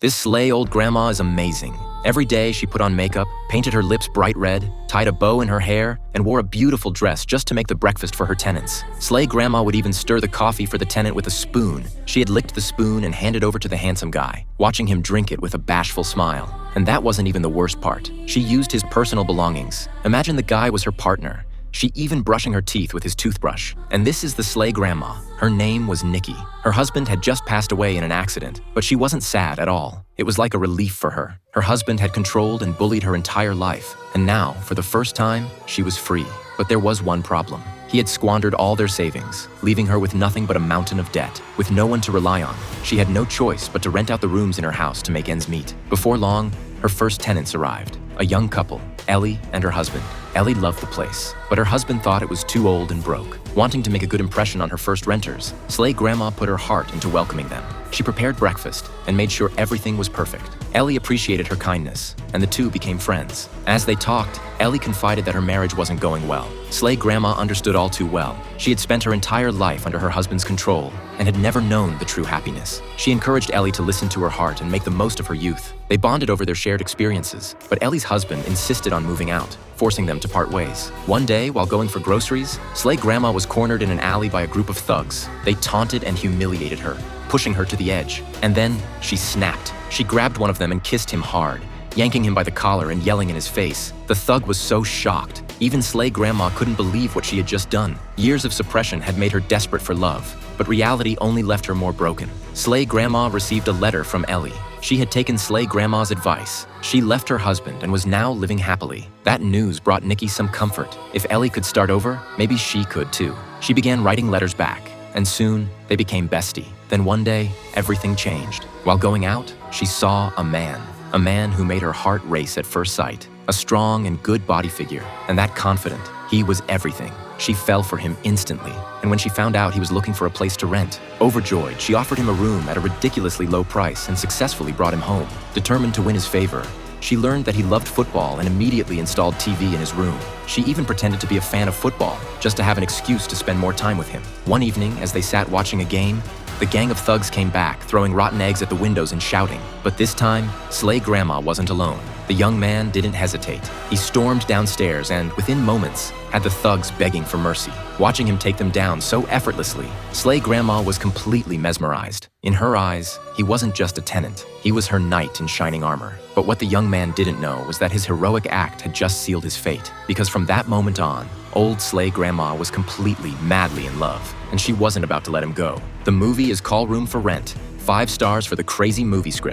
This slay old grandma is amazing. Every day she put on makeup, painted her lips bright red, tied a bow in her hair, and wore a beautiful dress just to make the breakfast for her tenants. Slay grandma would even stir the coffee for the tenant with a spoon. She had licked the spoon and handed over to the handsome guy, watching him drink it with a bashful smile. And that wasn't even the worst part. She used his personal belongings. Imagine the guy was her partner. She even brushing her teeth with his toothbrush. And this is the slay grandma. Her name was Nikki. Her husband had just passed away in an accident, but she wasn't sad at all. It was like a relief for her. Her husband had controlled and bullied her entire life, and now, for the first time, she was free. But there was one problem. He had squandered all their savings, leaving her with nothing but a mountain of debt, with no one to rely on. She had no choice but to rent out the rooms in her house to make ends meet. Before long, her first tenants arrived. A young couple, Ellie and her husband. Ellie loved the place, but her husband thought it was too old and broke. Wanting to make a good impression on her first renters, Slay Grandma put her heart into welcoming them. She prepared breakfast and made sure everything was perfect. Ellie appreciated her kindness, and the two became friends. As they talked, Ellie confided that her marriage wasn't going well. Slay Grandma understood all too well. She had spent her entire life under her husband's control and had never known the true happiness. She encouraged Ellie to listen to her heart and make the most of her youth. They bonded over their shared experiences, but Ellie's husband insisted on moving out, forcing them to part ways. One day, while going for groceries, Slay Grandma was cornered in an alley by a group of thugs. They taunted and humiliated her, pushing her to the edge. And then, she snapped. She grabbed one of them and kissed him hard, yanking him by the collar and yelling in his face. The thug was so shocked. Even Slay Grandma couldn't believe what she had just done. Years of suppression had made her desperate for love, but reality only left her more broken. Slay Grandma received a letter from Ellie. She had taken Slay Grandma's advice. She left her husband and was now living happily. That news brought Nikki some comfort. If Ellie could start over, maybe she could too. She began writing letters back, and soon they became bestie. Then one day, everything changed. While going out, she saw a man who made her heart race at first sight. A strong and good body figure, and that confident. He was everything. She fell for him instantly, and when she found out he was looking for a place to rent, overjoyed, she offered him a room at a ridiculously low price and successfully brought him home. Determined to win his favor, she learned that he loved football and immediately installed TV in his room. She even pretended to be a fan of football, just to have an excuse to spend more time with him. One evening, as they sat watching a game, the gang of thugs came back, throwing rotten eggs at the windows and shouting. But this time, Slay Grandma wasn't alone. The young man didn't hesitate. He stormed downstairs and, within moments, had the thugs begging for mercy. Watching him take them down so effortlessly, Slay Grandma was completely mesmerized. In her eyes, he wasn't just a tenant. He was her knight in shining armor. But what the young man didn't know was that his heroic act had just sealed his fate. Because from that moment on, old Slay Grandma was completely, madly in love, and she wasn't about to let him go. The movie is Call Room for Rent. 5 stars for the crazy movie script.